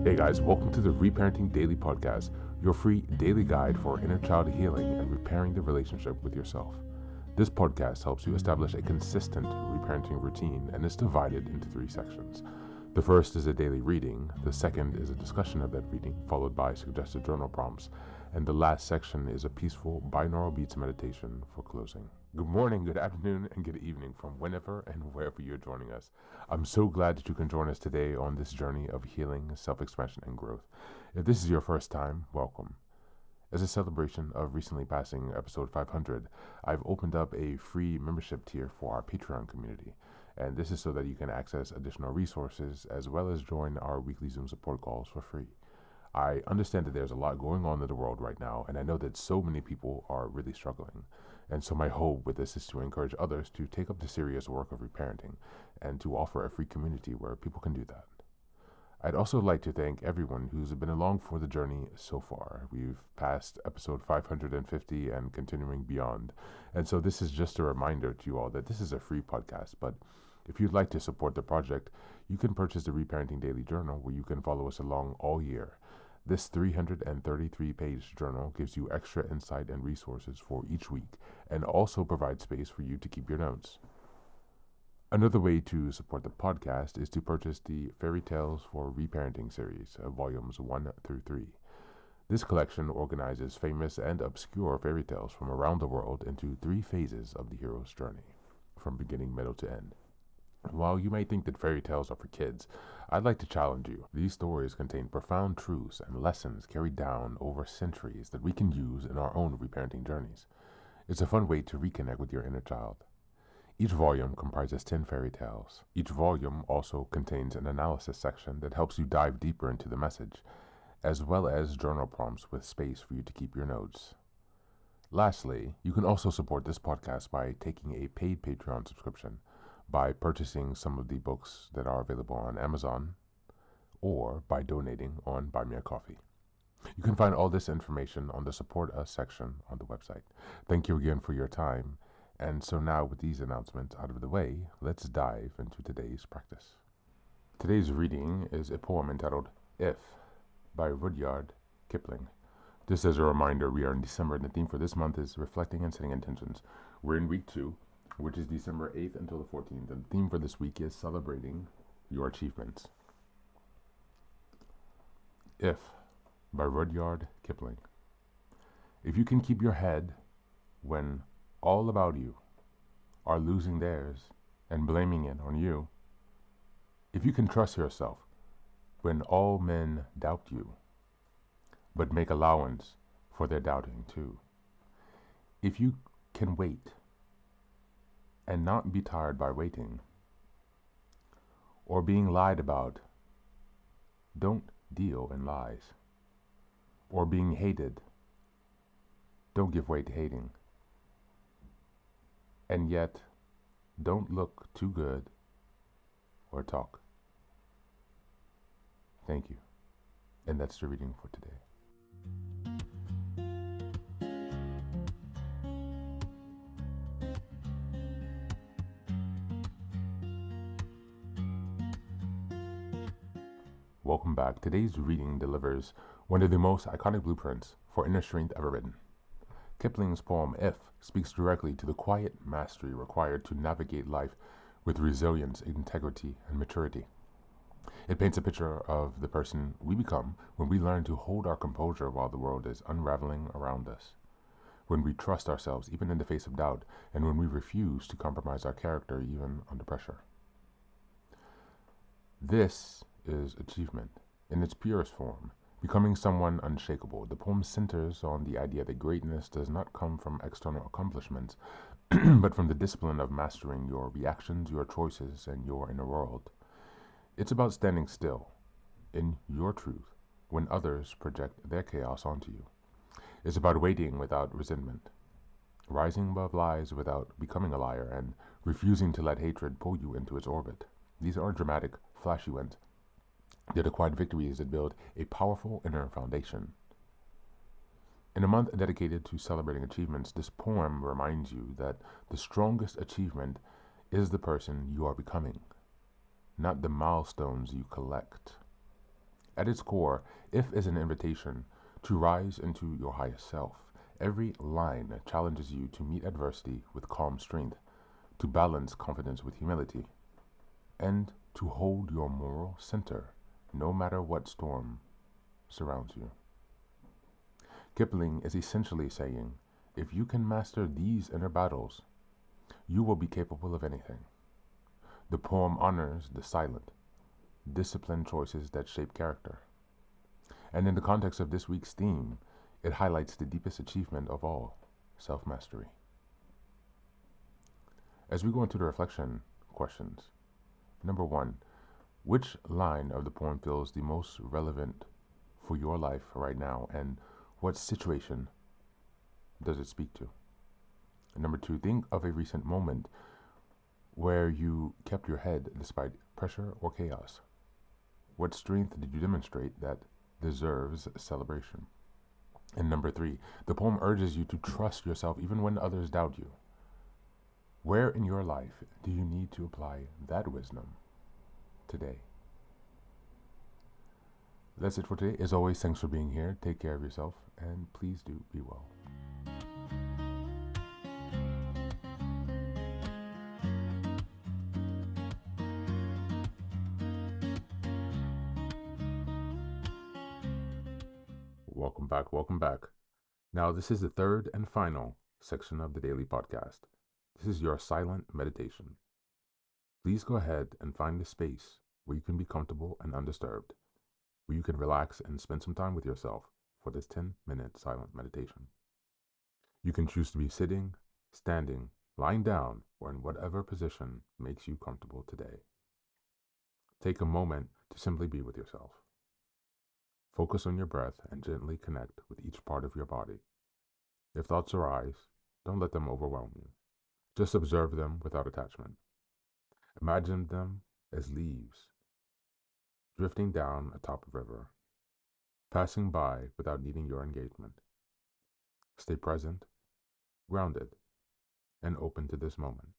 Hey guys, welcome to the Reparenting Daily podcast, your free daily guide for inner child healing and repairing the relationship with yourself. This podcast helps you establish a consistent reparenting routine and is divided into 3 sections. The first is a daily reading, the second is a discussion of that reading, followed by suggested journal prompts, and the last section is a peaceful binaural beats meditation for closing. Good morning, good afternoon, and good evening from whenever and wherever you're joining us. I'm so glad that you can join us today on this journey of healing, self-expansion, and growth. If this is your first time, welcome. As a celebration of recently passing episode 500, I've opened up a free membership tier for our Patreon community. And this is so that you can access additional resources as well as join our weekly Zoom support calls for free. I understand that there's a lot going on in the world right now, and I know that so many people are really struggling. And so my hope with this is to encourage others to take up the serious work of reparenting and to offer a free community where people can do that. I'd also like to thank everyone who's been along for the journey so far. We've passed episode 550 and continuing beyond. And so this is just a reminder to you all that this is a free podcast, but if you'd like to support the project, you can purchase the Reparenting Daily Journal where you can follow us along all year. This 333-page journal gives you extra insight and resources for each week and also provides space for you to keep your notes. Another way to support the podcast is to purchase the Fairy Tales for Reparenting series, volumes 1 through 3. This collection organizes famous and obscure fairy tales from around the world into 3 phases of the hero's journey, from beginning, middle to end. While you may think that fairy tales are for kids, I'd like to challenge you. These stories contain profound truths and lessons carried down over centuries that we can use in our own reparenting journeys. It's a fun way to reconnect with your inner child. Each volume comprises 10 fairy tales. Each volume also contains an analysis section that helps you dive deeper into the message, as well as journal prompts with space for you to keep your notes. Lastly, you can also support this podcast by taking a paid Patreon subscription, by purchasing some of the books that are available on Amazon, or by donating on Buy Me a Coffee. You can find all this information on the Support Us section on the website. Thank you again for your time. And so now with these announcements out of the way, let's dive into today's practice. Today's reading is a poem entitled If by Rudyard, Kipling. Just as a reminder, we are in December and the theme for this month is reflecting and setting intentions. We're in week 2, which is December 8th until the 14th. And the theme for this week is celebrating your achievements. If by Rudyard Kipling. If you can keep your head when all about you are losing theirs and blaming it on you, if you can trust yourself when all men doubt you, but make allowance for their doubting too, if you can wait and not be tired by waiting or being lied about, don't deal in lies, or being hated, don't give way to hating. And yet, don't look too good or talk. Thank you. And that's the reading for today. Welcome back. Today's reading delivers one of the most iconic blueprints for inner strength ever written. Kipling's poem If speaks directly to the quiet mastery required to navigate life with resilience, integrity, and maturity. It paints a picture of the person we become when we learn to hold our composure while the world is unraveling around us, when we trust ourselves even in the face of doubt, and when we refuse to compromise our character even under pressure. This is achievement in its purest form. Becoming someone unshakable. The poem centers on the idea that greatness does not come from external accomplishments, but from the discipline of mastering your reactions, your choices, and your inner world. It's about standing still in your truth when others project their chaos onto you. It's about waiting without resentment, rising above lies without becoming a liar, and refusing to let hatred pull you into its orbit. These are dramatic, flashy wins. They're the quiet victories that build a powerful inner foundation. In a month dedicated to celebrating achievements, this poem reminds you that the strongest achievement is the person you are becoming, not the milestones you collect. At its core, If is an invitation to rise into your highest self. Every line challenges you to meet adversity with calm strength, to balance confidence with humility, and to hold your moral center no matter what storm surrounds you. Kipling is essentially saying, if you can master these inner battles, you will be capable of anything. The poem honors the silent, disciplined choices that shape character. And in the context of this week's theme, it highlights the deepest achievement of all, self-mastery. As we go into the reflection questions, number 1, which line of the poem feels the most relevant for your life right now, and what situation does it speak to? And number 2, think of a recent moment where you kept your head despite pressure or chaos. What strength did you demonstrate that deserves celebration? And number 3, the poem urges you to trust yourself even when others doubt you. Where in your life do you need to apply that wisdom today? That's it for today. As always, thanks for being here. Take care of yourself, and please do be well. Welcome back. Now, this is the third and final section of the daily podcast. This is your silent meditation. Please go ahead and find a space where you can be comfortable and undisturbed, where you can relax and spend some time with yourself for this 10-minute silent meditation. You can choose to be sitting, standing, lying down, or in whatever position makes you comfortable today. Take a moment to simply be with yourself. Focus on your breath and gently connect with each part of your body. If thoughts arise, don't let them overwhelm you. Just observe them without attachment. Imagine them as leaves drifting down atop a river, passing by without needing your engagement. Stay present, grounded, and open to this moment.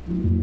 you.